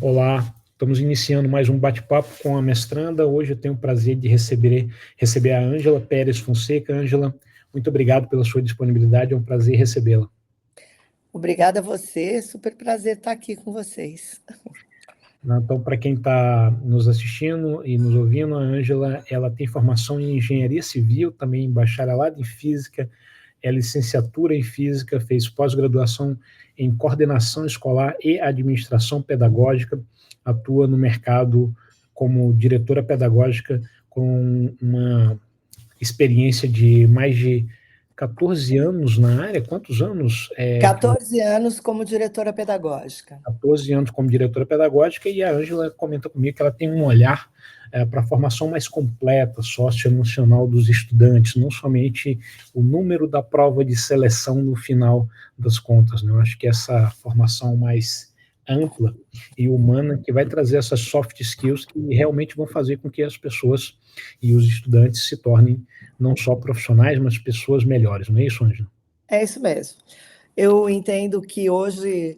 Olá, estamos iniciando mais um bate-papo com a mestranda. Hoje eu tenho o prazer de receber a Ângela Pérez Fonseca. Ângela, muito obrigado pela sua disponibilidade, é um prazer recebê-la. Obrigada a você, super prazer estar aqui com vocês. Então, para quem está nos assistindo e nos ouvindo, a Ângela, ela tem formação em engenharia civil, também bacharelado em física, é licenciatura em física, fez pós-graduação em coordenação escolar e administração pedagógica, atua no mercado como diretora pedagógica com uma experiência de mais de 14 anos na área. Quantos anos que 14 anos como diretora pedagógica. 14 anos como diretora pedagógica, e a Ângela comenta comigo que ela tem um olhar para a formação mais completa, socioemocional dos estudantes, não somente o número da prova de seleção no final das contas, né? Eu acho que essa formação mais ampla e humana que vai trazer essas soft skills que realmente vão fazer com que as pessoas e os estudantes se tornem não só profissionais, mas pessoas melhores, não é isso, Ângela? É isso mesmo. Eu entendo que hoje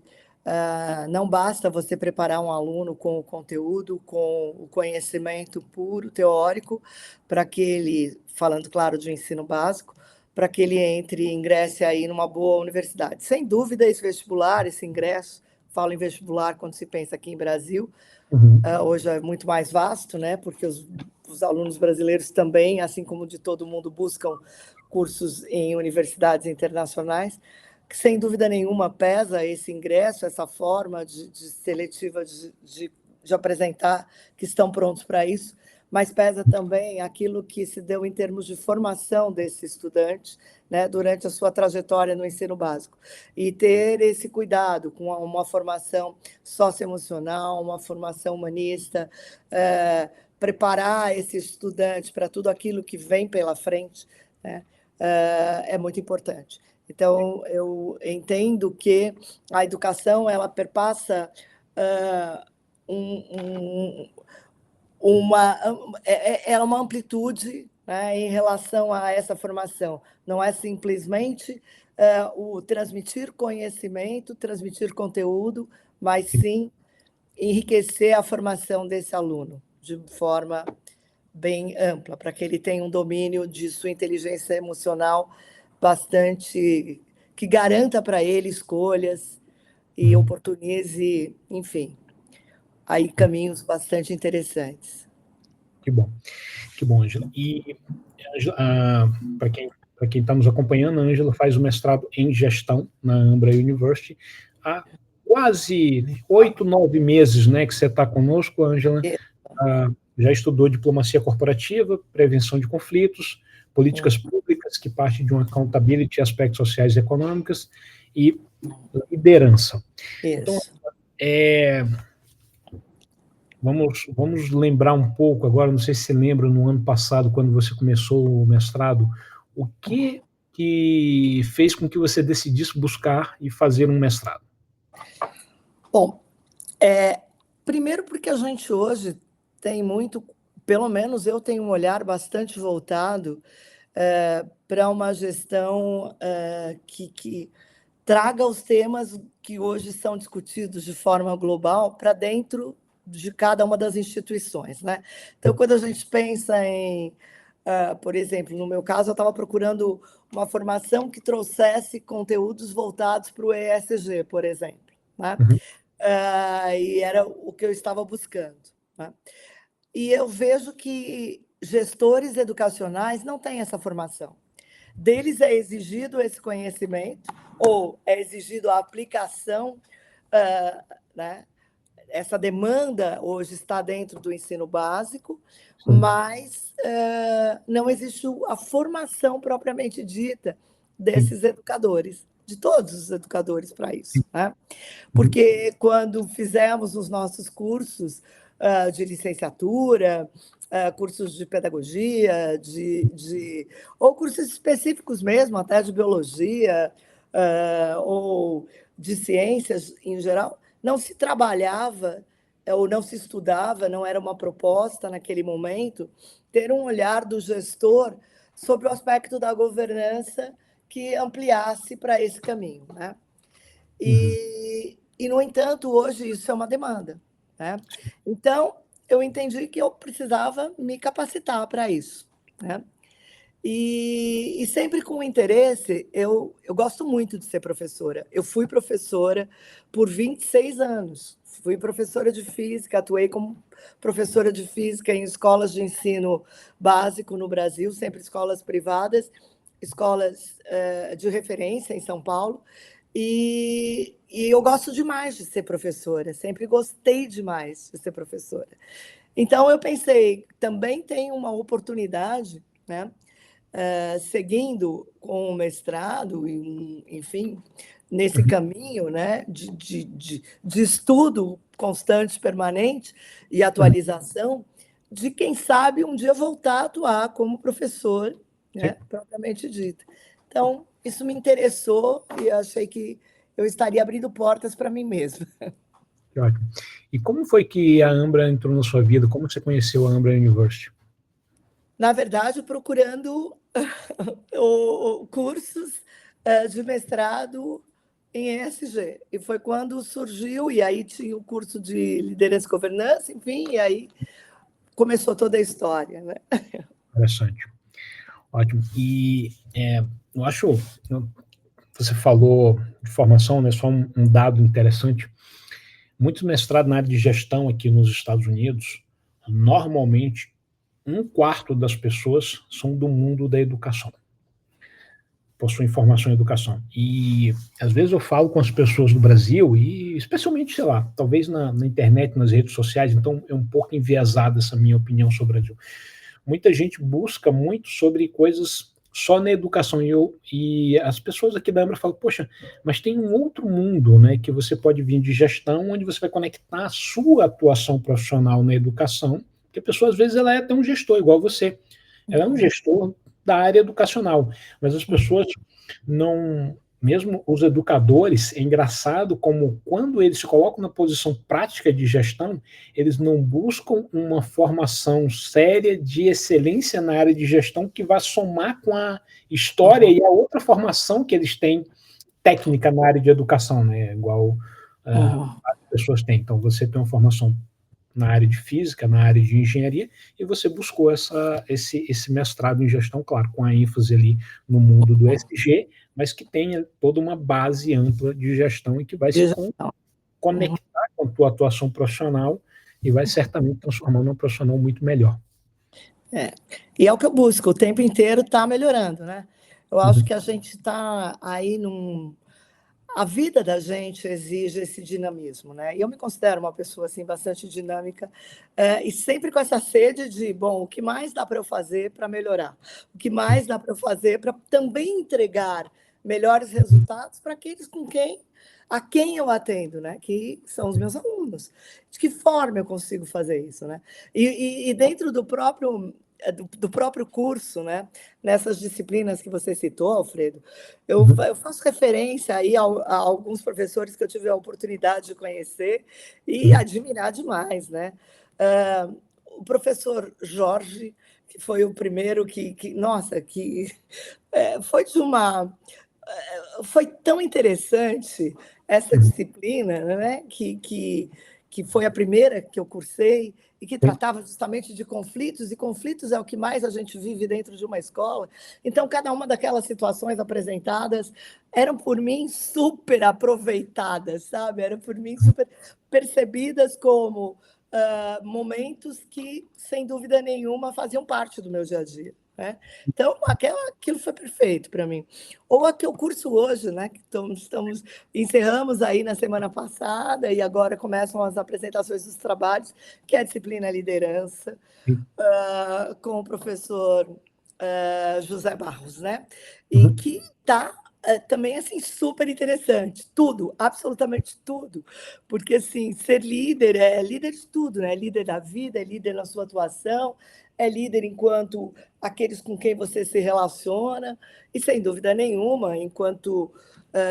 não basta você preparar um aluno com o conteúdo, com o conhecimento puro, teórico, para que ele, falando, claro, de ensino básico, para que ele entre e ingresse aí numa boa universidade. Sem dúvida, esse vestibular, esse ingresso, falo em vestibular quando se pensa aqui em Brasil, hoje é muito mais vasto, né? Porque os alunos brasileiros também, assim como de todo mundo, buscam cursos em universidades internacionais, que sem dúvida nenhuma pesa esse ingresso, essa forma de seletiva de apresentar que estão prontos para isso, mas pesa também aquilo que se deu em termos de formação desse estudante, né, durante a sua trajetória no ensino básico. E ter esse cuidado com uma formação socioemocional, uma formação humanista, preparar esse estudante para tudo aquilo que vem pela frente, né, é muito importante. Então, eu entendo que a educação ela perpassa um, é uma amplitude, né, em relação a essa formação. Não é simplesmente o transmitir conhecimento, transmitir conteúdo, mas sim enriquecer a formação desse aluno de forma bem ampla, para que ele tenha um domínio de sua inteligência emocional bastante que garanta para ele escolhas e oportunize, enfim, aí caminhos bastante interessantes. Que bom, Ângela. E para quem está nos acompanhando, a Ângela faz o mestrado em gestão na Ambra University há quase 8, 9 meses, né, que você está conosco, Ângela. Já estudou diplomacia corporativa, prevenção de conflitos, políticas públicas, que parte de uma accountability, aspectos sociais e econômicos, e liderança. Então, Isso. Vamos lembrar um pouco agora, não sei se você lembra, no ano passado, quando você começou o mestrado, o que fez com que você decidisse buscar e fazer um mestrado? Bom, primeiro porque a gente hoje tem muito, pelo menos eu tenho um olhar bastante voltado para uma gestão que traga os temas que hoje são discutidos de forma global para dentro de cada uma das instituições, né? Então, quando a gente pensa em, por exemplo, no meu caso, eu estava procurando uma formação que trouxesse conteúdos voltados para o ESG, por exemplo, né? E era o que eu estava buscando, né? E eu vejo que gestores educacionais não têm essa formação. Deles é exigido esse conhecimento, ou é exigido a aplicação, né? Essa demanda hoje está dentro do ensino básico, mas não existe a formação propriamente dita desses educadores, de todos os educadores para isso, né? Porque quando fizemos os nossos cursos de licenciatura, cursos de pedagogia, ou cursos específicos mesmo, até de biologia, ou de ciências em geral, não se trabalhava ou não se estudava, não era uma proposta naquele momento, ter um olhar do gestor sobre o aspecto da governança que ampliasse para esse caminho, né? E, no entanto, hoje isso é uma demanda. né? Então, eu entendi que eu precisava me capacitar para isso, né? E sempre com interesse, eu gosto muito de ser professora. Eu fui professora por 26 anos. Fui professora de física, atuei como professora de física em escolas de ensino básico no Brasil, sempre escolas privadas, escolas de referência em São Paulo. E eu gosto demais de ser professora, sempre gostei demais de ser professora. Então, eu pensei, também tem uma oportunidade, né? Seguindo com o mestrado, enfim, nesse caminho, né, de estudo constante, permanente e atualização, de quem sabe um dia voltar a atuar como professor, né, propriamente dito. Então, isso me interessou e achei que eu estaria abrindo portas para mim mesma. Que ótimo. E como foi que a Ambra entrou na sua vida? Como você conheceu a Ambra University? Na verdade, procurando cursos de mestrado em ESG. E foi quando surgiu, e aí tinha o curso de liderança e governança, enfim, e aí começou toda a história, né? Interessante. Ótimo. E eu acho, você falou de formação, né, só um dado interessante. Muitos mestrados na área de gestão aqui nos Estados Unidos, normalmente, 1/4 das pessoas são do mundo da educação. Possuem formação em educação. E, às vezes, eu falo com as pessoas do Brasil, e especialmente, sei lá, talvez na internet, nas redes sociais, então é um pouco enviesada essa minha opinião sobre o Brasil. Muita gente busca muito sobre coisas só na educação, e as pessoas aqui da Ambra falam, poxa, mas tem um outro mundo, né, que você pode vir de gestão, onde você vai conectar a sua atuação profissional na educação, que a pessoa, às vezes, ela é até um gestor, igual você. Ela é um gestor da área educacional, mas as pessoas não, mesmo os educadores, é engraçado como quando eles se colocam na posição prática de gestão, eles não buscam uma formação séria de excelência na área de gestão que vai somar com a história e a outra formação que eles têm técnica na área de educação, né? Igual as pessoas têm. Então, você tem uma formação na área de física, na área de engenharia, e você buscou esse mestrado em gestão, claro, com a ênfase ali no mundo do ESG, mas que tenha toda uma base ampla de gestão e que vai se conectar com a tua atuação profissional e vai certamente transformar num profissional muito melhor. E é o que eu busco, o tempo inteiro está melhorando, né? Eu acho que a gente está aí a vida da gente exige esse dinamismo, né? E eu me considero uma pessoa assim bastante dinâmica e sempre com essa sede de, bom, o que mais dá para eu fazer para melhorar? O que mais dá para eu fazer para também entregar melhores resultados para aqueles a quem eu atendo, né? Que são os meus alunos. De que forma eu consigo fazer isso, né? E dentro do próprio curso, né? Nessas disciplinas que você citou, Alfredo, eu faço referência aí a alguns professores que eu tive a oportunidade de conhecer e admirar demais, né? O professor Jorge, que foi o primeiro foi foi tão interessante essa disciplina, né? Que foi a primeira que eu cursei e que tratava justamente de conflitos, e conflitos é o que mais a gente vive dentro de uma escola. Então, cada uma daquelas situações apresentadas eram, por mim, super aproveitadas, sabe? Eram, por mim, super percebidas como momentos que, sem dúvida nenhuma, faziam parte do meu dia a dia. Né? Então, aquilo foi perfeito para mim. Ou a que eu curso hoje, né? Que encerramos aí na semana passada e agora começam as apresentações dos trabalhos, que é a disciplina liderança, com o professor José Barros, né? E que está também assim super interessante, tudo, absolutamente tudo, porque assim ser líder é líder de tudo, né? Líder da vida, é líder na sua atuação, é líder enquanto aqueles com quem você se relaciona e sem dúvida nenhuma, enquanto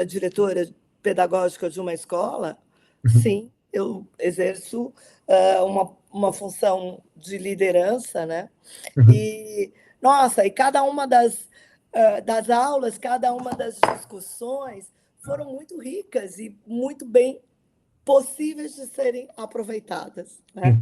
diretora pedagógica de uma escola, sim, eu exerço uma função de liderança, né? E nossa, e cada uma das aulas, cada uma das discussões foram muito ricas e muito bem possíveis de serem aproveitadas, né?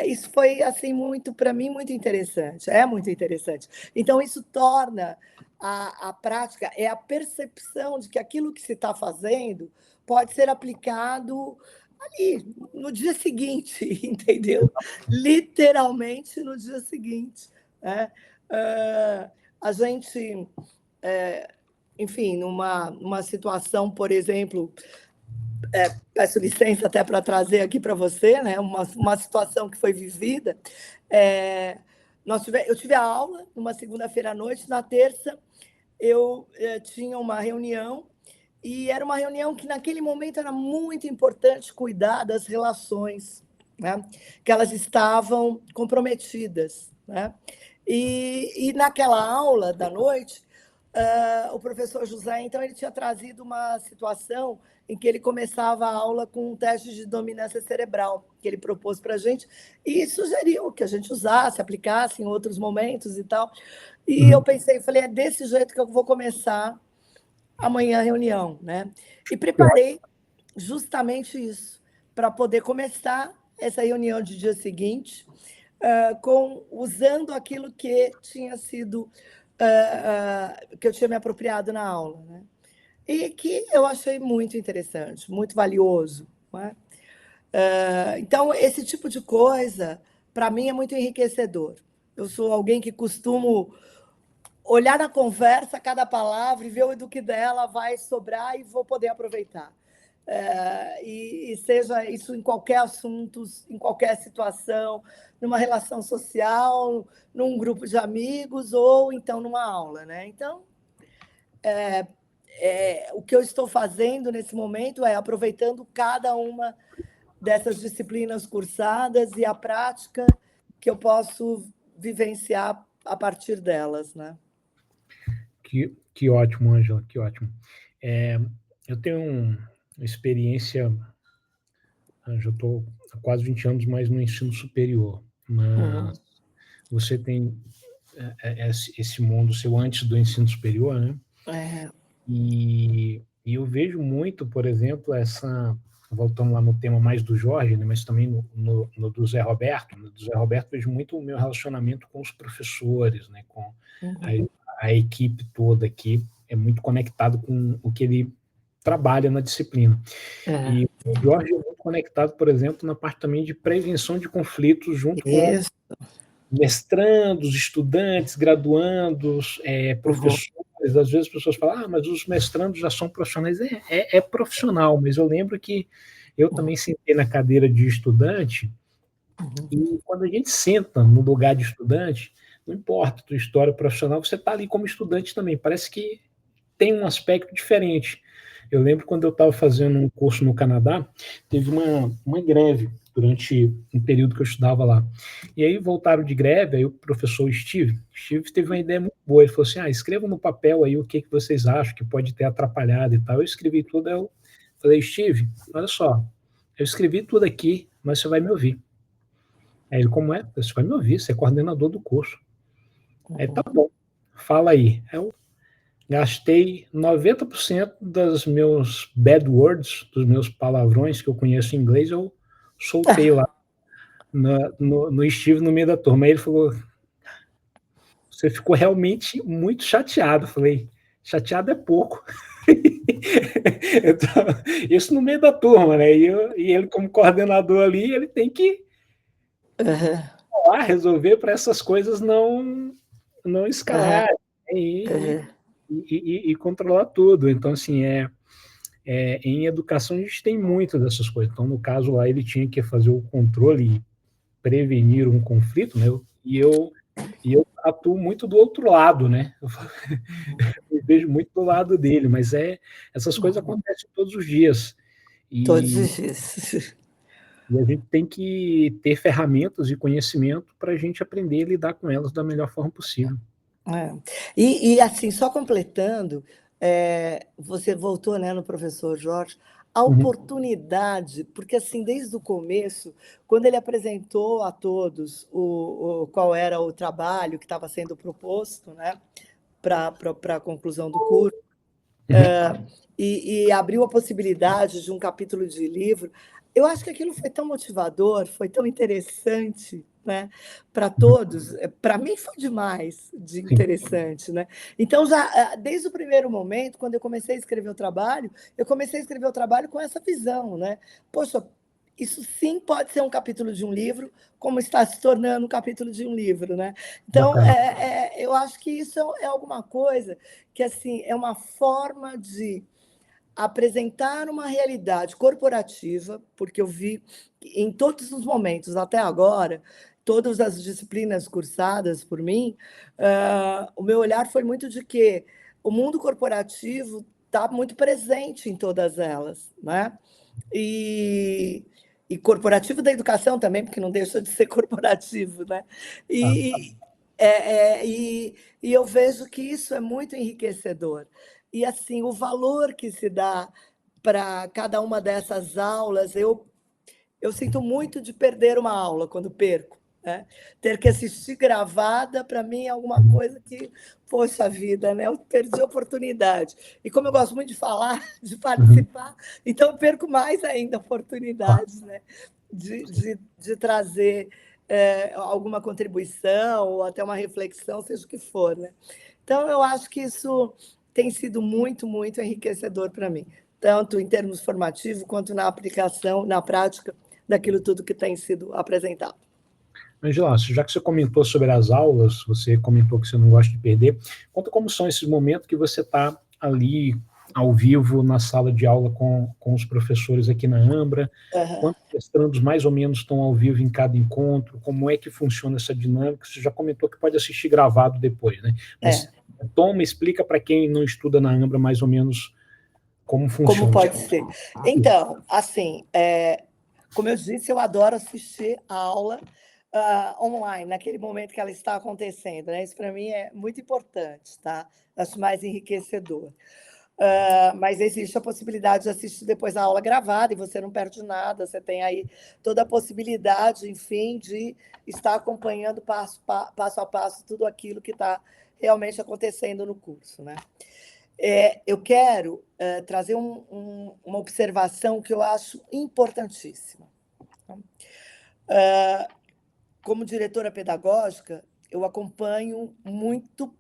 Isso foi assim muito para mim muito interessante, é muito interessante. Então isso torna a prática é a percepção de que aquilo que se está fazendo pode ser aplicado ali no dia seguinte, entendeu? Literalmente no dia seguinte, né? A gente, é, enfim, numa situação, por exemplo, peço licença até para trazer aqui para você, né, uma situação que foi vivida. Eu tive a aula numa segunda-feira à noite, na terça eu tinha uma reunião, e era uma reunião que naquele momento era muito importante cuidar das relações, né, que elas estavam comprometidas, né? E naquela aula da noite, o professor José, então, ele tinha trazido uma situação em que ele começava a aula com um teste de dominância cerebral, que ele propôs para a gente, e sugeriu que a gente usasse, aplicasse em outros momentos e tal. E eu pensei, falei, é desse jeito que eu vou começar amanhã a reunião, né? E preparei justamente isso, para poder começar essa reunião de dia seguinte, usando aquilo que tinha sido, que eu tinha me apropriado na aula, né? E que eu achei muito interessante, muito valioso, né? Então, esse tipo de coisa, para mim, é muito enriquecedor. Eu sou alguém que costumo olhar na conversa cada palavra e ver do que dela vai sobrar e vou poder aproveitar. E seja isso em qualquer assunto, em qualquer situação, numa relação social, num grupo de amigos ou então numa aula, né? Então, o que eu estou fazendo nesse momento é aproveitando cada uma dessas disciplinas cursadas e a prática que eu posso vivenciar a partir delas, né? Que ótimo, Ângela, que ótimo. Eu tenho uma experiência, já estou há quase 20 anos mais no ensino superior, mas você tem esse mundo seu antes do ensino superior, né? E eu vejo muito, por exemplo, voltando lá no tema mais do Jorge, né, mas também no do Zé Roberto. No do Zé Roberto, vejo muito o meu relacionamento com os professores, né, com a equipe toda aqui, é muito conectado com o que ele trabalha na disciplina. E o Jorge é muito conectado, por exemplo, na parte também de prevenção de conflitos junto com mestrandos, estudantes, graduandos, professores. Às vezes as pessoas falam, mas os mestrandos já são profissionais. É profissional, mas eu lembro que eu também sentei na cadeira de estudante, e quando a gente senta no lugar de estudante, não importa a tua história profissional, você está ali como estudante também. Parece que tem um aspecto diferente. Eu lembro quando eu estava fazendo um curso no Canadá, teve uma greve durante um período que eu estudava lá. E aí voltaram de greve, aí o professor Steve teve uma ideia muito boa, ele falou assim, escrevam no papel aí o que vocês acham que pode ter atrapalhado e tal. Eu escrevi tudo, eu falei, Steve, olha só, eu escrevi tudo aqui, mas você vai me ouvir. Aí ele, como é? Você vai me ouvir, você é coordenador do curso. Aí, tá bom, fala aí. Eu gastei 90% dos meus bad words, dos meus palavrões que eu conheço em inglês, eu soltei lá no Steve no meio da turma. Aí ele falou, você ficou realmente muito chateado. Eu falei, chateado é pouco. Então, isso no meio da turma, né? E ele como coordenador ali, ele tem que resolver para essas coisas não escalar, e controlar tudo. Então, assim, em educação a gente tem muito dessas coisas. Então, no caso lá, ele tinha que fazer o controle e prevenir um conflito, né? E eu atuo muito do outro lado, né? Eu vejo muito do lado dele, mas essas coisas acontecem todos os dias. Todos E, os dias. e a gente tem que ter ferramentas e conhecimento para a gente aprender a lidar com elas da melhor forma possível. E assim, só completando, você voltou, né, no professor Jorge, a oportunidade, porque assim, desde o começo, quando ele apresentou a todos qual era o trabalho que estava sendo proposto, né, para a conclusão do curso, E abriu a possibilidade de um capítulo de livro. Eu acho que aquilo foi tão motivador, foi tão interessante, né, para todos. Para mim foi demais de Sim. interessante, né? Então, já desde o primeiro momento, quando eu comecei a escrever o trabalho, eu comecei a escrever o trabalho com essa visão, né? Poxa, isso sim pode ser um capítulo de um livro, como está se tornando um capítulo de um livro, né? Então, Bacana. eu acho que isso é alguma coisa que, assim, é uma forma de apresentar uma realidade corporativa, porque eu vi em todos os momentos até agora, todas as disciplinas cursadas por mim, o meu olhar foi muito de que o mundo corporativo está muito presente em todas elas, né? E, e corporativo da educação também, porque não deixa de ser corporativo, né? Tá. E, é, é, e, e eu vejo que isso é muito enriquecedor. E assim, o valor que se dá para cada uma dessas aulas, eu sinto muito de perder uma aula quando perco, né? Ter que assistir gravada, para mim, é alguma coisa que, poxa vida, né? Eu perdi a oportunidade. E como eu gosto muito de falar, de Uhum. participar, então eu perco mais ainda Tá. oportunidades, né? De trazer alguma contribuição ou até uma reflexão, seja o que for, né? Então, eu acho que isso tem sido muito, muito enriquecedor para mim, tanto em termos formativos quanto na aplicação, na prática daquilo tudo que tem sido apresentado. Angela, já que você comentou sobre as aulas, você comentou que você não gosta de perder, conta como são esses momentos que você está ali ao vivo na sala de aula com os professores aqui na Ambra, Uhum. quantos mestrandos mais ou menos estão ao vivo em cada encontro, como é que funciona essa dinâmica, você já comentou que pode assistir gravado depois, né? Mas toma, explica para quem não estuda na Ambra mais ou menos como Como funciona. pode ser? Então, assim, como eu disse, eu adoro assistir a aula online, naquele momento que ela está acontecendo, né? Isso para mim é muito importante, tá? Acho mais enriquecedor. Mas existe a possibilidade de assistir depois a aula gravada e você não perde nada, você tem aí toda a possibilidade, enfim, de estar acompanhando passo a passo tudo aquilo que está realmente acontecendo no curso, né? Eu quero trazer uma observação que eu acho importantíssima. Como diretora pedagógica, eu acompanho muito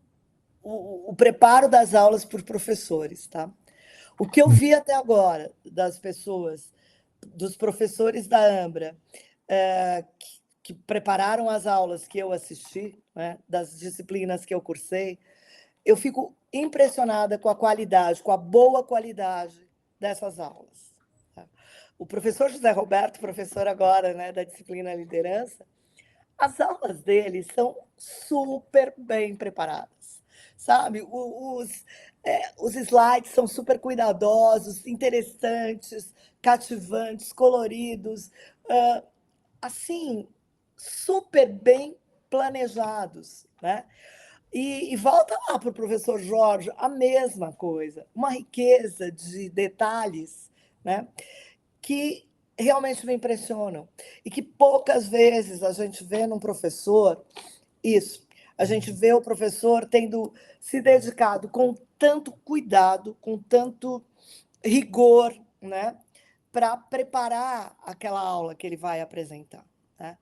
o preparo das aulas por professores, tá? O que eu vi até agora das pessoas, dos professores da Ambra, que prepararam as aulas que eu assisti, né, das disciplinas que eu cursei, eu fico impressionada com a qualidade, com a boa qualidade dessas aulas. Tá? O professor José Roberto, professor agora, né, da disciplina liderança, as aulas dele são super bem preparadas, sabe? Os slides são super cuidadosos, interessantes, cativantes, coloridos, assim, super bem planejados, né? E volta lá para o professor Jorge, a mesma coisa, uma riqueza de detalhes, né? Que realmente me impressionam. E que poucas vezes a gente vê num professor isso. A gente vê o professor tendo se dedicado com tanto cuidado, com tanto rigor, né, para preparar aquela aula que ele vai apresentar. Né?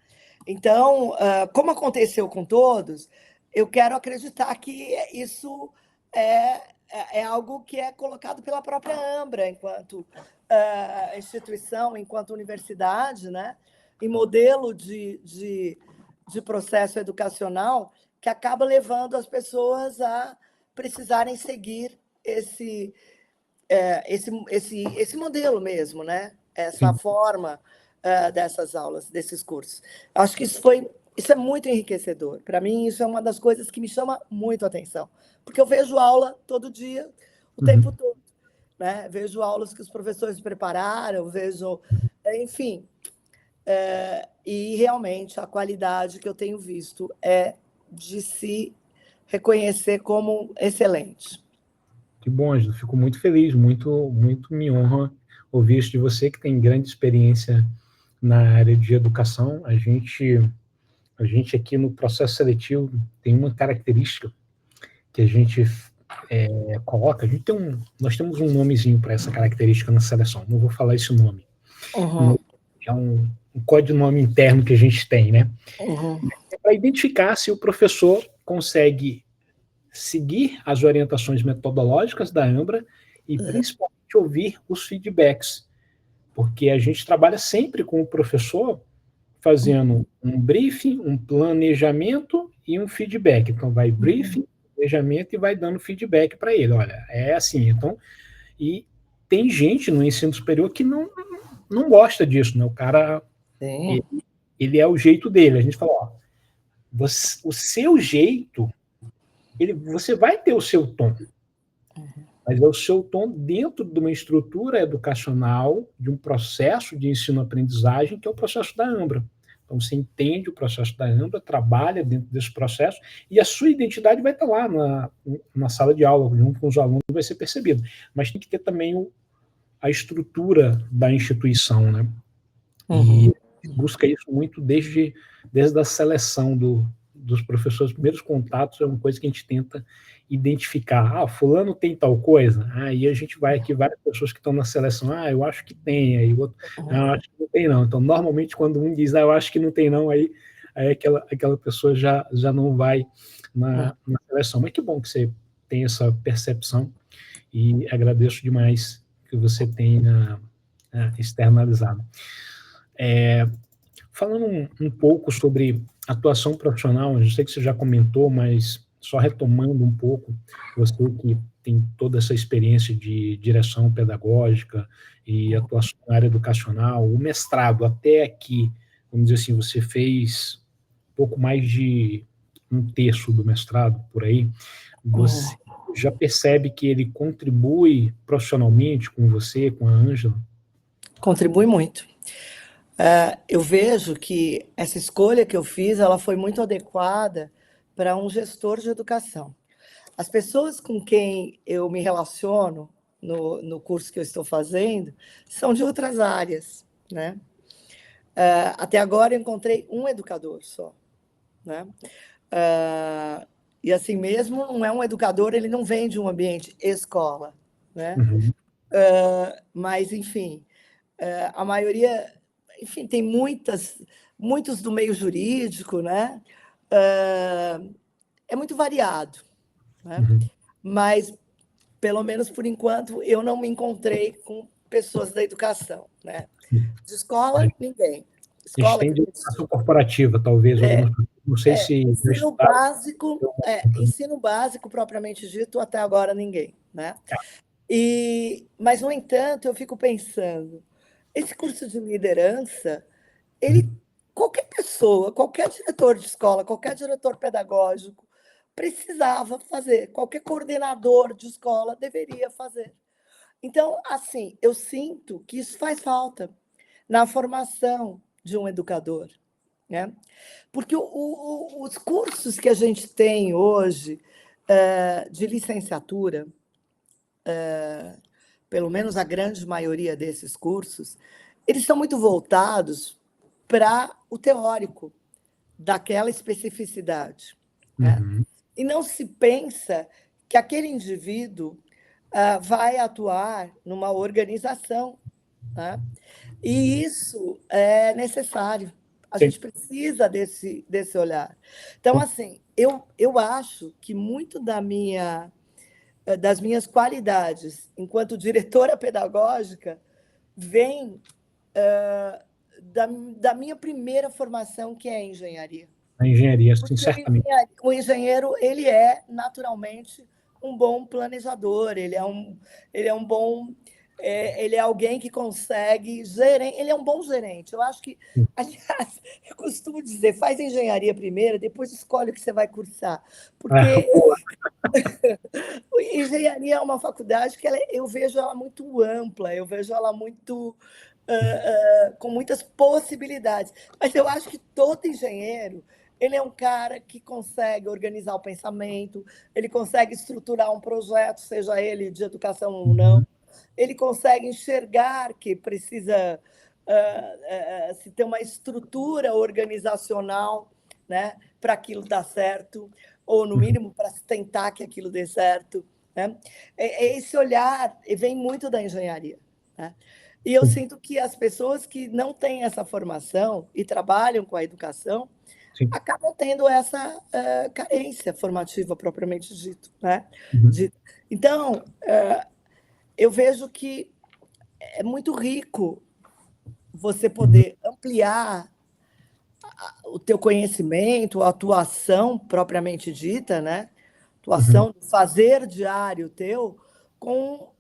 Então, como aconteceu com todos, eu quero acreditar que isso é algo que é colocado pela própria Ambra, enquanto instituição, enquanto universidade, né? E modelo de processo educacional que acaba levando as pessoas a precisarem seguir esse modelo mesmo, né? Essa Sim. forma dessas aulas, desses cursos. Acho que isso é muito enriquecedor. Para mim, isso é uma das coisas que me chama muito a atenção, porque eu vejo aula todo dia, o tempo todo. Né? Vejo aulas que os professores prepararam, vejo, enfim. E realmente a qualidade que eu tenho visto é de se reconhecer como excelente. Que bom, Angela. Fico muito feliz, muito me honra ouvir isso de você, que tem grande experiência na área de educação. A gente aqui no processo seletivo tem uma característica que a gente coloca, nós temos um nomezinho para essa característica na seleção, não vou falar esse nome. É um codinome interno que a gente tem, né? É para identificar se o professor consegue seguir as orientações metodológicas da Ambra e principalmente ouvir os feedbacks, porque a gente trabalha sempre com o professor fazendo um briefing, um planejamento e um feedback. Então vai briefing, planejamento e vai dando feedback para ele. Olha, é assim. Então, e tem gente no ensino superior que não gosta disso, né? O cara, ele é o jeito dele. A gente fala, ó, o seu jeito, você vai ter o seu tom, mas é o seu tom dentro de uma estrutura educacional, de um processo de ensino-aprendizagem, que é o processo da Ambra. Então, você entende o processo da Ambra, trabalha dentro desse processo, e a sua identidade vai estar lá na sala de aula, junto com os alunos, vai ser percebido. Mas tem que ter também a estrutura da instituição, né? E busca isso muito desde a seleção dos professores. Os primeiros contatos é uma coisa que a gente tenta identificar. Ah, fulano tem tal coisa? Aí a gente vai aqui, várias pessoas que estão na seleção, eu acho que tem, aí o outro, eu acho que não tem não. Então, normalmente, quando um diz, eu acho que não tem não, aí aquela pessoa já não vai na seleção. Mas que bom que você tem essa percepção e agradeço demais que você tenha externalizado. Falando um pouco sobre atuação profissional, eu sei que você já comentou, mas só retomando um pouco, você que tem toda essa experiência de direção pedagógica e atuação na área educacional, o mestrado até aqui, vamos dizer assim, você fez pouco mais de um terço do mestrado, por aí, você já percebe que ele contribui profissionalmente com você, com a Ângela? Contribui muito. Eu vejo que essa escolha que eu fiz, ela foi muito adequada para um gestor de educação. As pessoas com quem eu me relaciono no curso que eu estou fazendo são de outras áreas, né? Até agora eu encontrei um educador só, né? E assim mesmo, não é um educador, ele não vem de um ambiente escola, né? Mas, enfim, a maioria, enfim, tem muitos do meio jurídico, né? É muito variado, né? Mas, pelo menos por enquanto, eu não me encontrei com pessoas da educação, né? De escola, ninguém. A gente Escola, tem de educação corporativa, talvez, não sei se... ensino básico, propriamente dito, até agora ninguém, né? Mas, no entanto, eu fico pensando, esse curso de liderança, qualquer pessoa, qualquer diretor de escola, qualquer diretor pedagógico precisava fazer, qualquer coordenador de escola deveria fazer. Então, assim, eu sinto que isso faz falta na formação de um educador, né? Porque os cursos que a gente tem hoje de licenciatura, pelo menos a grande maioria desses cursos, eles são muito voltados para o teórico daquela especificidade, né? E não se pensa que aquele indivíduo vai atuar numa organização, né? E isso é necessário. A gente precisa desse olhar. Então, assim, eu acho que muito das minhas qualidades enquanto diretora pedagógica vem da minha primeira formação, que é a engenharia. A engenharia, sim, certamente. O engenheiro, ele é naturalmente um bom planejador, ele é um bom... ele é alguém que consegue ele é um bom gerente. Eu acho que, aliás, eu costumo dizer, faz engenharia primeiro, depois escolhe o que você vai cursar, porque engenharia é uma faculdade que eu vejo ela muito ampla, eu vejo ela muito com muitas possibilidades, mas eu acho que todo engenheiro, ele é um cara que consegue organizar o pensamento, ele consegue estruturar um projeto, seja ele de educação ou não, ele consegue enxergar que precisa se ter uma estrutura organizacional, né, para aquilo dar certo, ou, no mínimo, para tentar que aquilo dê certo. né? Esse olhar vem muito da engenharia, né? E eu sinto que as pessoas que não têm essa formação e trabalham com a educação Sim. acabam tendo essa carência formativa propriamente dito, né? Uhum. Então, eu vejo que é muito rico você Uhum. poder ampliar o teu conhecimento, a atuação propriamente dita, né? Uhum. Atuação do fazer diário teu com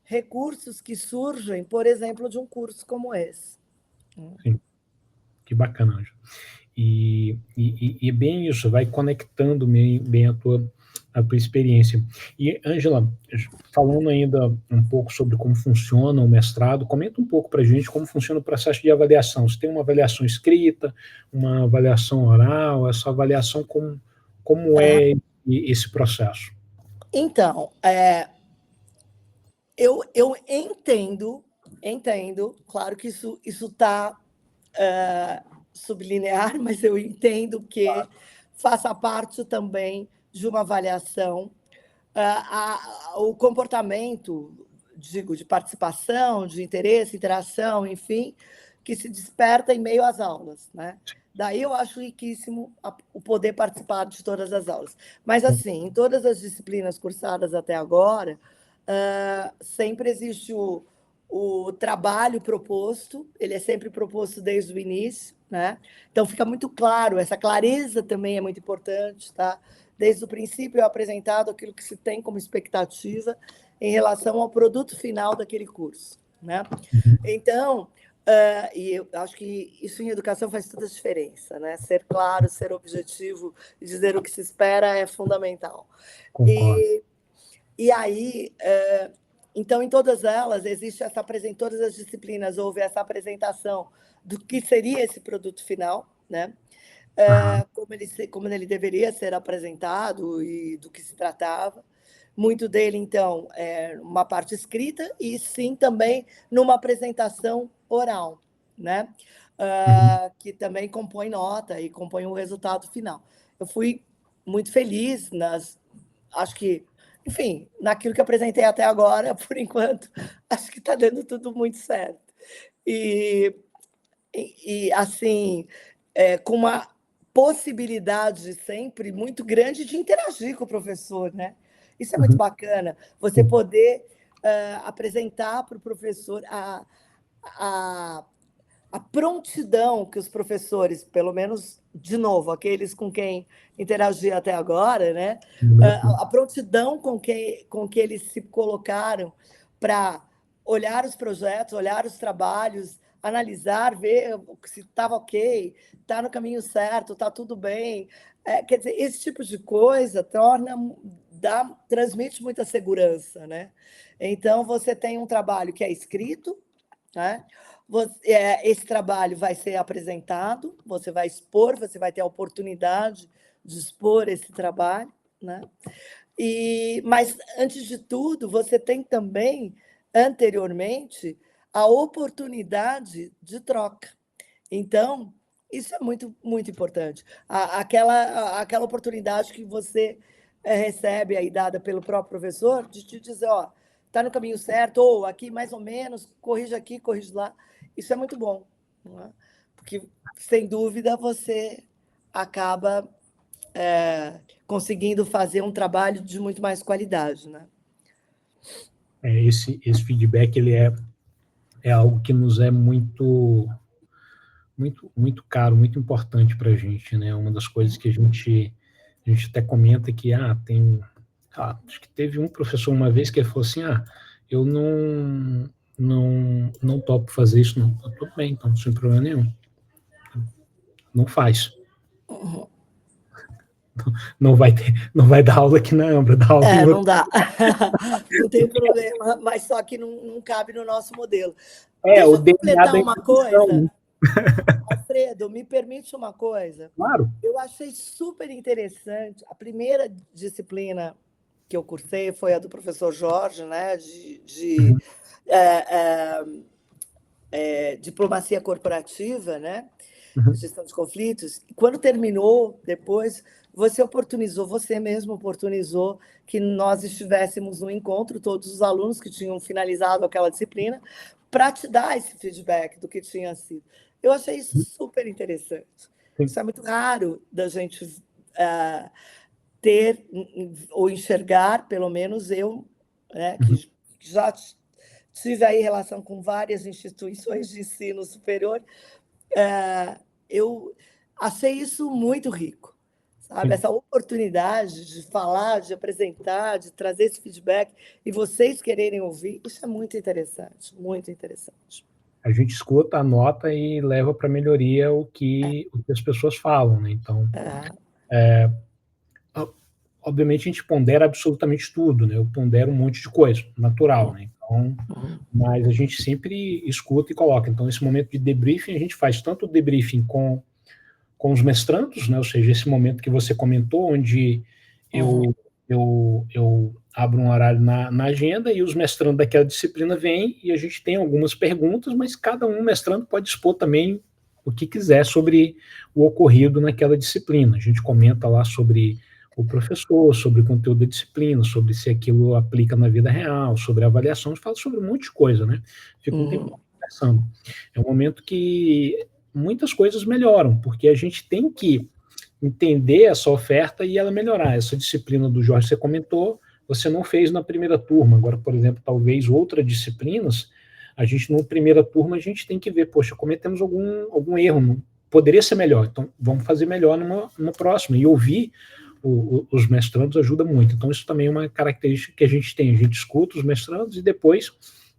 recursos que surgem, por exemplo, de um curso como esse. Sim. Que bacana, Ângela. E bem isso, vai conectando bem a tua experiência. E, Ângela, falando ainda um pouco sobre como funciona o mestrado, comenta um pouco para a gente como funciona o processo de avaliação. Você tem uma avaliação escrita, uma avaliação oral, essa avaliação como é esse processo? Então, eu entendo, claro que isso está sublinear, mas eu entendo que faça parte também de uma avaliação o comportamento, digo, de participação, de interesse, interação, enfim, que se desperta em meio às aulas, né? Daí eu acho riquíssimo o poder participar de todas as aulas. Mas, assim, em todas as disciplinas cursadas até agora, sempre existe o trabalho proposto, ele é sempre proposto desde o início, né? Então fica muito claro, essa clareza também é muito importante, tá? Desde o princípio é apresentado aquilo que se tem como expectativa em relação ao produto final daquele curso, né? Então, e eu acho que isso em educação faz toda a diferença, né? Ser claro, ser objetivo e dizer o que se espera é fundamental. Concordo. E aí, então, em todas elas, existe essa apresentação, todas as disciplinas, houve essa apresentação do que seria esse produto final, né? Aham. Como ele deveria ser apresentado e do que se tratava. Muito dele, então, é uma parte escrita e, sim, também numa apresentação oral, né? Uhum. Que também compõe nota e compõe o resultado final. Eu fui muito feliz acho que, enfim, naquilo que apresentei até agora, por enquanto, acho que está dando tudo muito certo. E, assim, com uma possibilidade sempre muito grande de interagir com o professor, né? Isso é muito Uhum. bacana, você Sim. poder apresentar para o professor a, a prontidão que os professores, pelo menos, de novo, aqueles com quem interagi até agora, né? A prontidão com que eles se colocaram para olhar os projetos, olhar os trabalhos, analisar, ver se estava ok, está no caminho certo, está tudo bem. Quer dizer, esse tipo de coisa transmite muita segurança, né? Então, você tem um trabalho que é escrito, né? Esse trabalho vai ser apresentado, você vai expor, você vai ter a oportunidade de expor esse trabalho, né? Mas, antes de tudo, você tem também, anteriormente, a oportunidade de troca. Então, isso é muito, muito importante. Aquela oportunidade que você recebe aí dada pelo próprio professor, de te dizer, ó, está no caminho certo, ou aqui mais ou menos, corrija aqui, corrija lá. Isso é muito bom, não é? Porque, sem dúvida, você acaba conseguindo fazer um trabalho de muito mais qualidade, né? Esse feedback ele é algo que nos é muito caro, muito importante para a gente, né? Uma das coisas que a gente até comenta que acho que teve um professor uma vez que ele falou assim, eu não topo fazer isso, não. Tudo bem, então, sem problema nenhum. Não faz. Uhum. Não vai dar aula aqui na Ambra, dá aula em Não outro. dá. Não tem problema, mas só que não cabe no nosso modelo. O Deixa eu DNA completar da uma instituição, coisa. né? Alfredo, me permite uma coisa? Claro. Eu achei super interessante. A primeira disciplina que eu cursei foi a do professor Jorge, né, de é, diplomacia corporativa, né? gestão de conflitos, e quando terminou, depois, você mesmo oportunizou que nós estivéssemos no encontro, todos os alunos que tinham finalizado aquela disciplina, para te dar esse feedback do que tinha sido. Eu achei isso super interessante. Sim. Isso é muito raro da gente ter ou enxergar, pelo menos eu, né, que já tive aí relação com várias instituições de ensino superior, eu achei isso muito rico, sabe? Essa oportunidade de falar, de apresentar, de trazer esse feedback e vocês quererem ouvir, isso é muito interessante, muito interessante. A gente escuta, anota e leva para melhoria o que as pessoas falam, né? Então, obviamente a gente pondera absolutamente tudo, né? Eu pondero um monte de coisa, natural, né? Então, mas a gente sempre escuta e coloca. Então, esse momento de debriefing, a gente faz tanto o debriefing com os mestrandos, né? Ou seja, esse momento que você comentou, onde eu abro um horário na agenda e os mestrandos daquela disciplina vêm e a gente tem algumas perguntas, mas cada um mestrando pode expor também o que quiser sobre o ocorrido naquela disciplina. A gente comenta lá sobre o professor, sobre o conteúdo da disciplina, sobre se aquilo aplica na vida real, sobre avaliação, a gente fala sobre um monte de coisa, né? Fica um tempo conversando. É um momento que muitas coisas melhoram, porque a gente tem que entender essa oferta e ela melhorar. Essa disciplina do Jorge, você comentou, você não fez na primeira turma. Agora, por exemplo, talvez outras disciplinas, a gente, na primeira turma, a gente tem que ver, poxa, cometemos algum erro, não, poderia ser melhor, então vamos fazer melhor numa próxima. E ouvir os mestrandos ajuda muito. Então, isso também é uma característica que a gente tem. A gente escuta os mestrandos e depois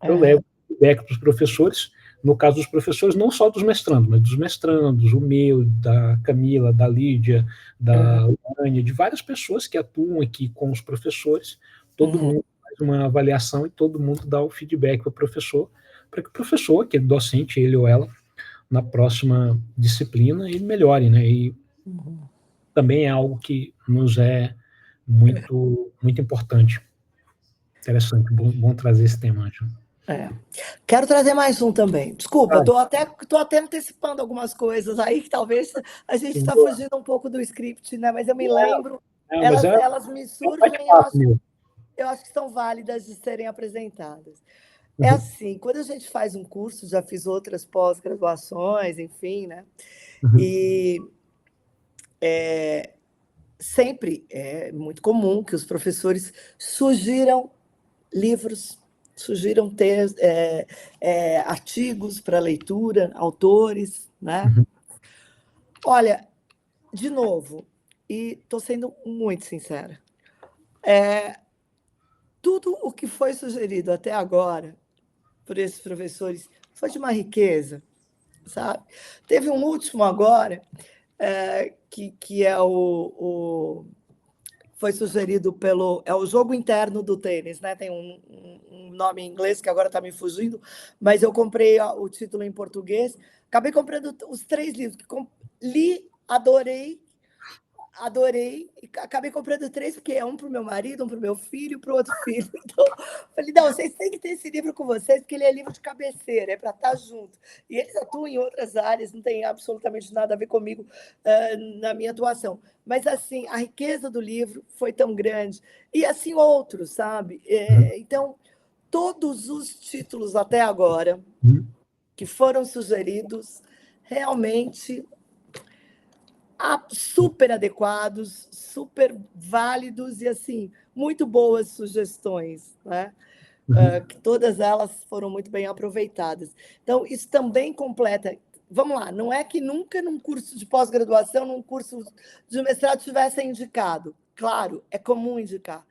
eu levo o feedback para os professores. No caso dos professores, não só dos mestrandos, mas dos mestrandos, o meu, da Camila, da Lídia, da Lânia, de várias pessoas que atuam aqui com os professores. Todo mundo faz uma avaliação e todo mundo dá o feedback para o professor, para que o professor, aquele docente, ele ou ela, na próxima disciplina, ele melhore, né? E também é algo que nos é muito, muito importante. Interessante, bom trazer esse tema, Ângela. Quero trazer mais um também. Desculpa, estou até antecipando algumas coisas aí que talvez a gente está fugindo um pouco do script, né? Mas eu me lembro, elas me surgem, eu acho que são válidas de serem apresentadas. É assim, quando a gente faz um curso, já fiz outras pós-graduações, enfim, né? E sempre é muito comum que os professores sugiram livros, sugiram artigos para leitura, autores, né? Olha, de novo, e estou sendo muito sincera, tudo o que foi sugerido até agora por esses professores foi de uma riqueza, sabe? Teve um último agora, que é foi sugerido é o jogo interno do tênis, né? Tem um nome em inglês que agora está me fugindo, mas eu comprei o título em português, acabei comprando os 3 livros, li, adorei, e acabei comprando 3, porque é um para o meu marido, um para o meu filho, para o outro filho. Então, falei, não, vocês têm que ter esse livro com vocês, porque ele é livro de cabeceira, é para estar junto. E eles atuam em outras áreas, não tem absolutamente nada a ver comigo na minha atuação. Mas, assim, a riqueza do livro foi tão grande. E, assim, outros, sabe? Então, todos os títulos até agora que foram sugeridos, realmente super adequados, super válidos e, assim, muito boas sugestões, né? Que todas elas foram muito bem aproveitadas. Então, isso também completa. Vamos lá, não é que nunca num curso de pós-graduação, num curso de mestrado tivesse indicado. Claro, é comum indicar.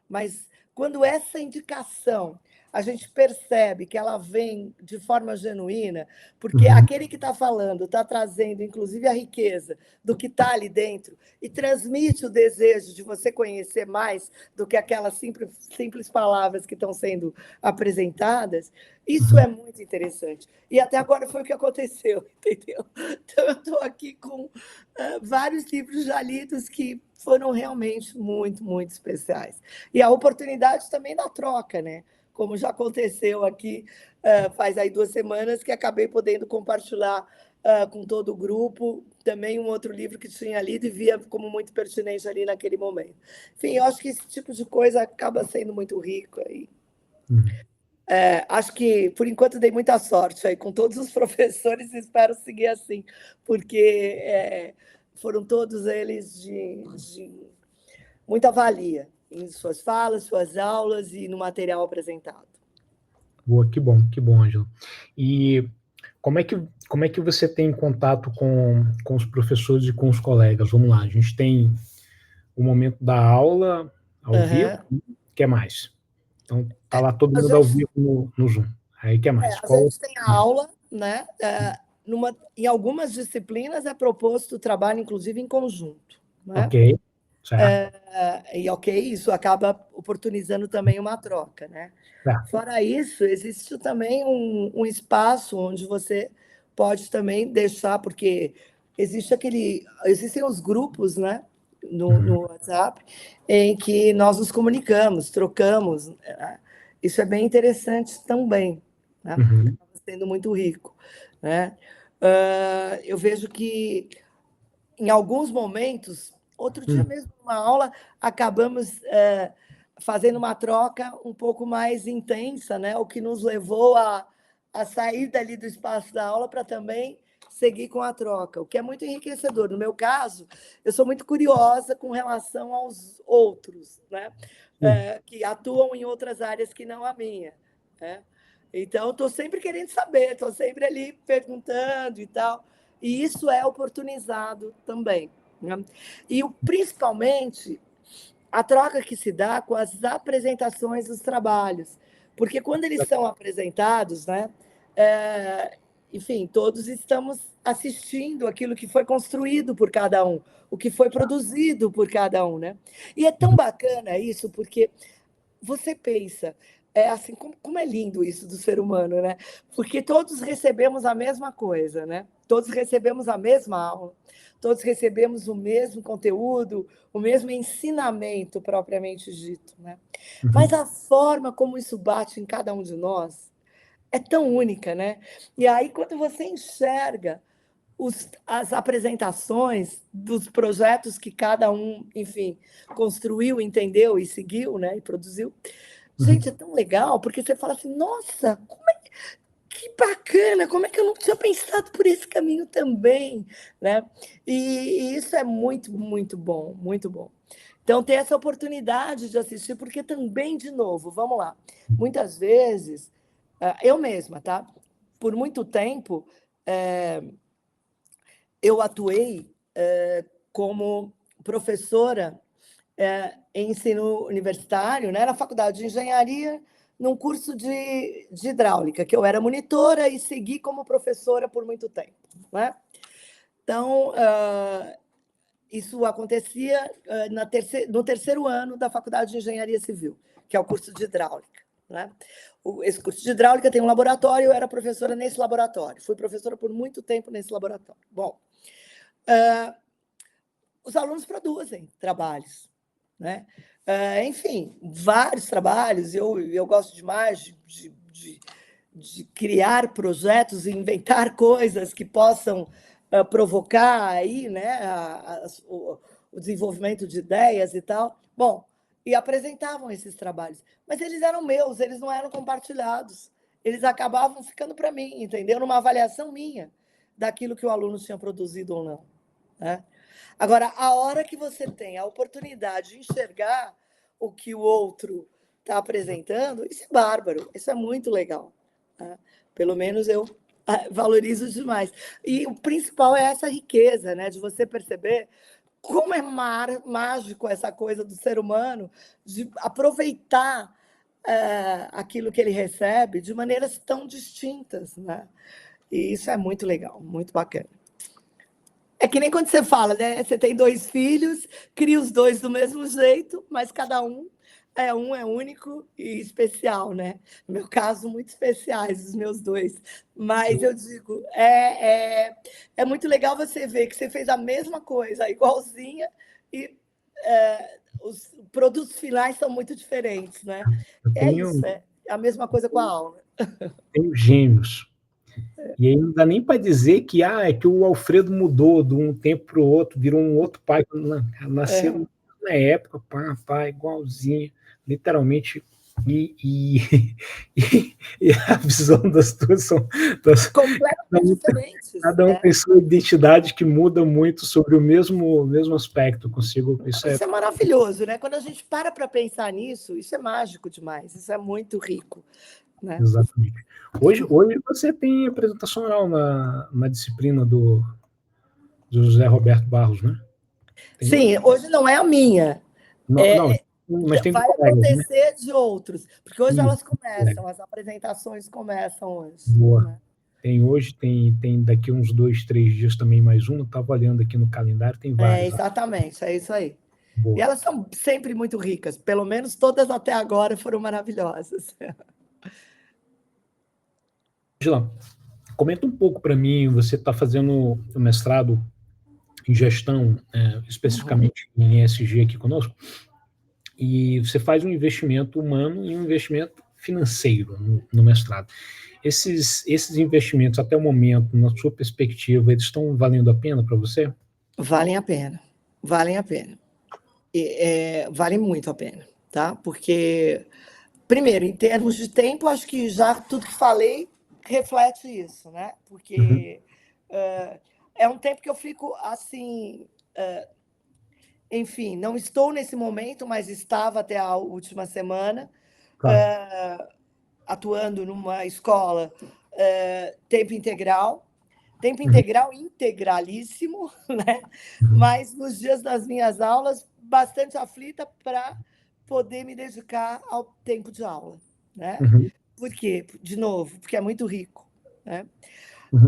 Mas quando essa indicação a gente percebe que ela vem de forma genuína, porque aquele que está falando está trazendo, inclusive, a riqueza do que está ali dentro e transmite o desejo de você conhecer mais do que aquelas simples palavras que estão sendo apresentadas, isso é muito interessante. E até agora foi o que aconteceu, entendeu? Então, eu estou aqui com vários livros já lidos que foram realmente muito, muito especiais. E a oportunidade também da troca, né? como já aconteceu aqui, faz aí 2 semanas, que acabei podendo compartilhar com todo o grupo, também um outro livro que tinha lido e via como muito pertinente ali naquele momento. Enfim, eu acho que esse tipo de coisa acaba sendo muito rico aí. Acho que, por enquanto, dei muita sorte aí com todos os professores e espero seguir assim, porque foram todos eles de muita valia em suas falas, suas aulas e no material apresentado. Boa, que bom, Ângela. E como é que você tem contato com os professores e com os colegas? Vamos lá, a gente tem o momento da aula ao vivo, Uhum. o que mais? Então, tá lá todo A mundo ao gente, vivo no Zoom. Aí, que mais? a Qual? gente tem a aula, né? Em algumas disciplinas é proposto o trabalho, inclusive, em conjunto. Né? Ok, certo, E ok, isso acaba oportunizando também uma troca. Né? certo. Fora isso, existe também um espaço onde você pode também deixar, porque existem os grupos, né, no WhatsApp, em que nós nos comunicamos, trocamos. Né? Isso é bem interessante também, né? Uhum, Acaba sendo muito rico. Né? Eu vejo que, em alguns momentos, outro dia uhum, mesmo, numa aula, acabamos fazendo uma troca um pouco mais intensa, né? O que nos levou a sair dali do espaço da aula para também seguir com a troca, o que é muito enriquecedor. No meu caso, eu sou muito curiosa com relação aos outros, né? Que atuam em outras áreas que não a minha. Né? Então, estou sempre querendo saber, estou sempre ali perguntando e tal. E isso é oportunizado também. Né? E principalmente a troca que se dá com as apresentações dos trabalhos. Porque quando eles são apresentados, né, enfim, todos estamos assistindo aquilo que foi construído por cada um, o que foi produzido por cada um. Né? E é tão bacana isso, porque você pensa, assim, como é lindo isso do ser humano, né? Porque todos recebemos a mesma coisa, né? Todos recebemos a mesma aula, todos recebemos o mesmo conteúdo, o mesmo ensinamento propriamente dito, né? Mas uhum. a forma como isso bate em cada um de nós é tão única, né? E aí, quando você enxerga as apresentações dos projetos que cada um, enfim, construiu, entendeu e seguiu, né, e produziu. Gente, é tão legal, porque você fala assim, nossa, que bacana, como é que eu não tinha pensado por esse caminho também, né? E isso é muito, muito bom, muito bom. Então, ter essa oportunidade de assistir, porque também, de novo, vamos lá, muitas vezes, eu mesma, tá? Por muito tempo, eu atuei como professora em ensino universitário, né, na faculdade de engenharia, num curso de hidráulica, que eu era monitora e segui como professora por muito tempo. Né? Então, isso acontecia no terceiro ano da faculdade de engenharia civil, que é o curso de hidráulica. Né? Esse curso de hidráulica tem um laboratório, eu era professora nesse laboratório, fui professora por muito tempo nesse laboratório. Bom, os alunos produzem trabalhos. Né? Enfim, vários trabalhos. Eu gosto demais de criar projetos e inventar coisas que possam provocar aí, né, o desenvolvimento de ideias e tal. Bom, e apresentavam esses trabalhos. Mas eles eram meus, eles não eram compartilhados. Eles acabavam ficando para mim, entendeu? Numa avaliação minha daquilo que o aluno tinha produzido ou não. Né? Agora, a hora que você tem a oportunidade de enxergar o que o outro está apresentando, isso é bárbaro, isso é muito legal. Né? Pelo menos eu valorizo demais. E o principal é essa riqueza, né, de você perceber como é mágico essa coisa do ser humano, de aproveitar aquilo que ele recebe de maneiras tão distintas. Né? E isso é muito legal, muito bacana. É que nem quando você fala, né? Você tem 2 filhos, cria os 2 do mesmo jeito, mas cada um é único e especial, né? No meu caso, muito especiais, os meus 2. Mas eu digo, é muito legal você ver que você fez a mesma coisa, igualzinha, e os produtos finais são muito diferentes, né? Eu É isso, tenho, a mesma coisa com a aula. Tenho gêmeos. E aí não dá nem para dizer que é que o Alfredo mudou de um tempo para o outro, virou um outro pai. Nasceram na época, pá, igualzinho, literalmente. E a visão das duas são completamente diferentes. Cada um tem sua identidade que muda muito sobre o mesmo aspecto. Isso é maravilhoso, né? Quando a gente para pensar nisso, isso é mágico demais, isso é muito rico. Né? Exatamente. Hoje você tem apresentação oral na disciplina do José Roberto Barros, né? Sim, hoje não é a minha. Mas tem vai colegas, acontecer, né? De outros, porque hoje elas começam, as apresentações começam hoje. Boa. Né? Tem daqui uns 2, 3 dias também mais uma, estava olhando aqui no calendário, tem várias. Exatamente, é isso aí. Boa. E elas são sempre muito ricas, pelo menos todas até agora foram maravilhosas. Angela, comenta um pouco para mim, você está fazendo o mestrado em gestão, especificamente em ESG aqui conosco, e você faz um investimento humano e um investimento financeiro no mestrado. Esses investimentos, até o momento, na sua perspectiva, eles estão valendo a pena para você? Valem a pena, valem a pena. Valem muito a pena, tá? Porque, primeiro, em termos de tempo, acho que já tudo que falei reflete isso, né? Porque é um tempo que eu fico assim... enfim, não estou nesse momento, mas estava até a última semana, atuando numa escola tempo integral integralíssimo, né? Mas nos dias das minhas aulas, bastante aflita para poder me dedicar ao tempo de aula. Né? Por quê? De novo, porque é muito rico. Né?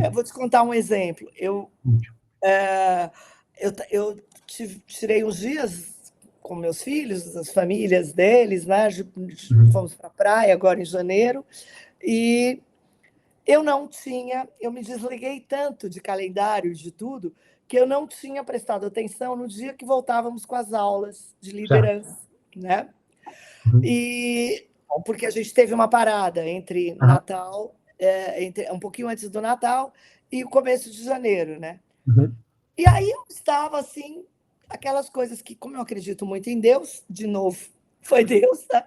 Eu vou te contar um exemplo. Eu tirei uns dias com meus filhos, as famílias deles, né? Fomos para a praia agora em janeiro, e eu me desliguei tanto de calendário, de tudo, que eu não tinha prestado atenção no dia que voltávamos com as aulas de liderança, né? E porque a gente teve uma parada entre Natal, um pouquinho antes do Natal e o começo de janeiro, né? E aí eu estava assim, aquelas coisas que, como eu acredito muito em Deus, de novo, foi Deus, tá?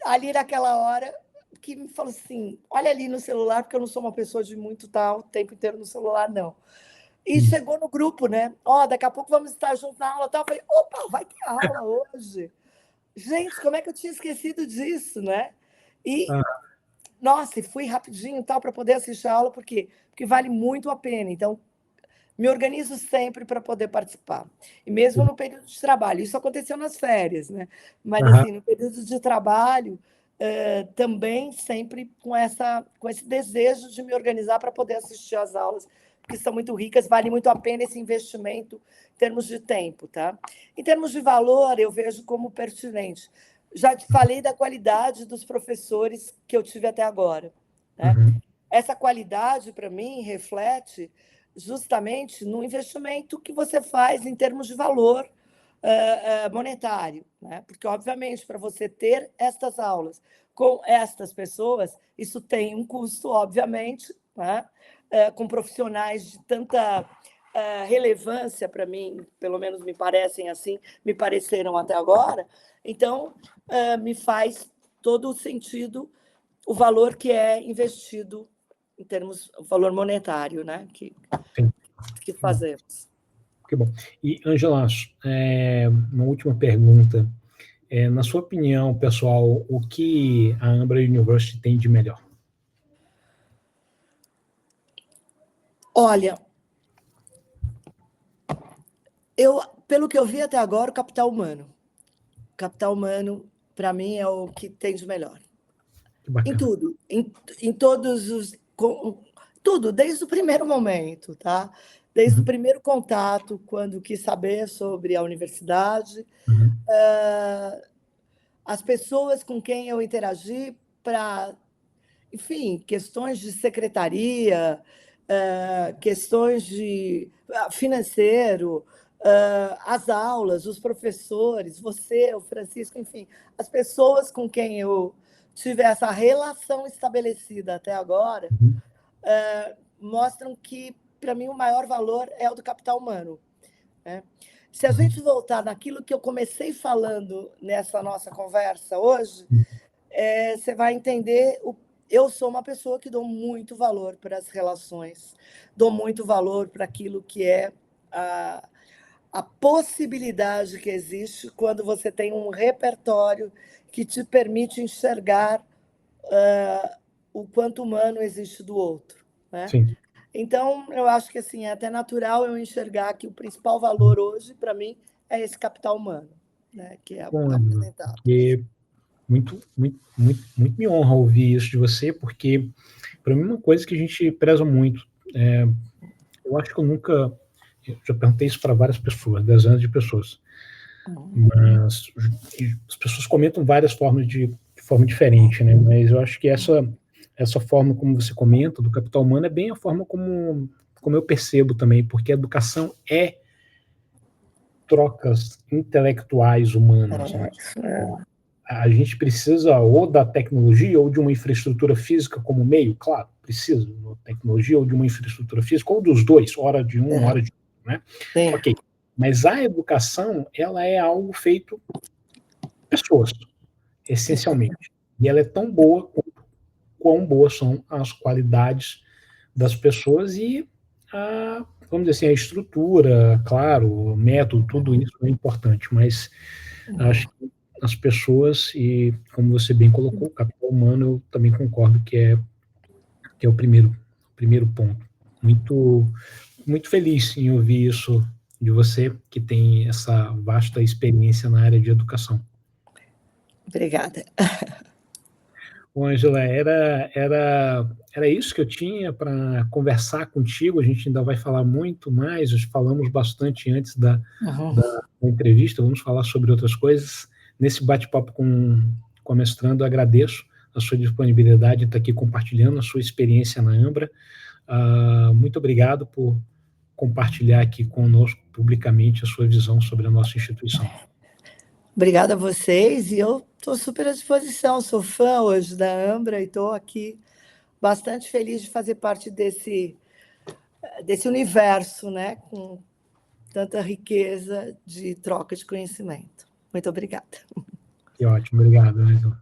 Ali naquela hora que me falou assim, olha ali no celular, porque eu não sou uma pessoa de muito tal, o tempo inteiro no celular, não. E chegou no grupo, né? Daqui a pouco vamos estar juntos na aula, tal. Eu falei, opa, vai ter aula hoje. Gente, como é que eu tinha esquecido disso, né? E, nossa, e fui rapidinho, tal, para poder assistir a aula, porque vale muito a pena. Então, me organizo sempre para poder participar. E mesmo no período de trabalho. Isso aconteceu nas férias, né? Mas, assim, no período de trabalho, também sempre com esse desejo de me organizar para poder assistir às aulas, porque são muito ricas, vale muito a pena esse investimento em termos de tempo, tá? Em termos de valor, eu vejo como pertinente. Já te falei da qualidade dos professores que eu tive até agora, né? Essa qualidade, para mim, reflete justamente no investimento que você faz em termos de valor monetário, né? Porque, obviamente, para você ter estas aulas com estas pessoas, isso tem um custo, obviamente, né? Com profissionais de tanta relevância para mim, pelo menos me parecem assim, me pareceram até agora. Então, me faz todo o sentido o valor que é investido em termos do valor monetário, né? Que fazemos. Que bom. E, Angela, uma última pergunta. Na sua opinião, pessoal, o que a Ambra University tem de melhor? Olha, pelo que eu vi até agora, o capital humano. O capital humano, para mim, é o que tem de melhor. Em tudo. Em todos os... Tudo, desde o primeiro momento, tá? Desde o primeiro contato, quando quis saber sobre a universidade, as pessoas com quem eu interagi para, enfim, questões de secretaria, questões de financeiro, as aulas, os professores, você, o Francisco, enfim, as pessoas com quem eu tive essa relação estabelecida até agora, mostram que, para mim, o maior valor é o do capital humano, né? Se a gente voltar naquilo que eu comecei falando nessa nossa conversa hoje, você vai entender. Eu sou uma pessoa que dou muito valor para as relações, dou muito valor para aquilo que é a possibilidade que existe quando você tem um repertório que te permite enxergar o quanto humano existe do outro, né? Sim. Então, eu acho que assim, é até natural eu enxergar que o principal valor hoje, para mim, é esse capital humano, né? Que é Bom, apresentado. porque muito me honra ouvir isso de você, porque para mim é uma coisa que a gente preza muito. Eu acho que eu já perguntei isso para várias pessoas, dezenas de pessoas, mas as pessoas comentam várias formas de forma diferente, né? Mas eu acho que essa forma como você comenta do capital humano é bem a forma como eu percebo também, porque a educação é trocas intelectuais humanas, né? A gente precisa ou da tecnologia ou de uma infraestrutura física como meio, claro, precisa de uma tecnologia ou de uma infraestrutura física, ou dos dois, hora de um, hora de outro, né? Sim. Ok, mas a educação, ela é algo feito por pessoas, essencialmente, e ela é tão boa quão boas são as qualidades das pessoas e vamos dizer assim, a estrutura, claro, o método, tudo isso é importante, mas acho que as pessoas, e como você bem colocou, o capital humano, eu também concordo que é o primeiro ponto. Muito feliz em ouvir isso de você, que tem essa vasta experiência na área de educação. Obrigada. Bom, Angela, era isso que eu tinha para conversar contigo. A gente ainda vai falar muito mais, falamos bastante antes da entrevista, vamos falar sobre outras coisas. Nesse bate-papo com a mestrando, eu agradeço a sua disponibilidade em estar aqui compartilhando a sua experiência na Ambra. Muito obrigado por compartilhar aqui conosco publicamente a sua visão sobre a nossa instituição. Obrigada a vocês, e eu estou super à disposição, sou fã hoje da Ambra e estou aqui bastante feliz de fazer parte desse universo, né, com tanta riqueza de troca de conhecimento. Muito obrigada. Que ótimo, obrigado, Angela.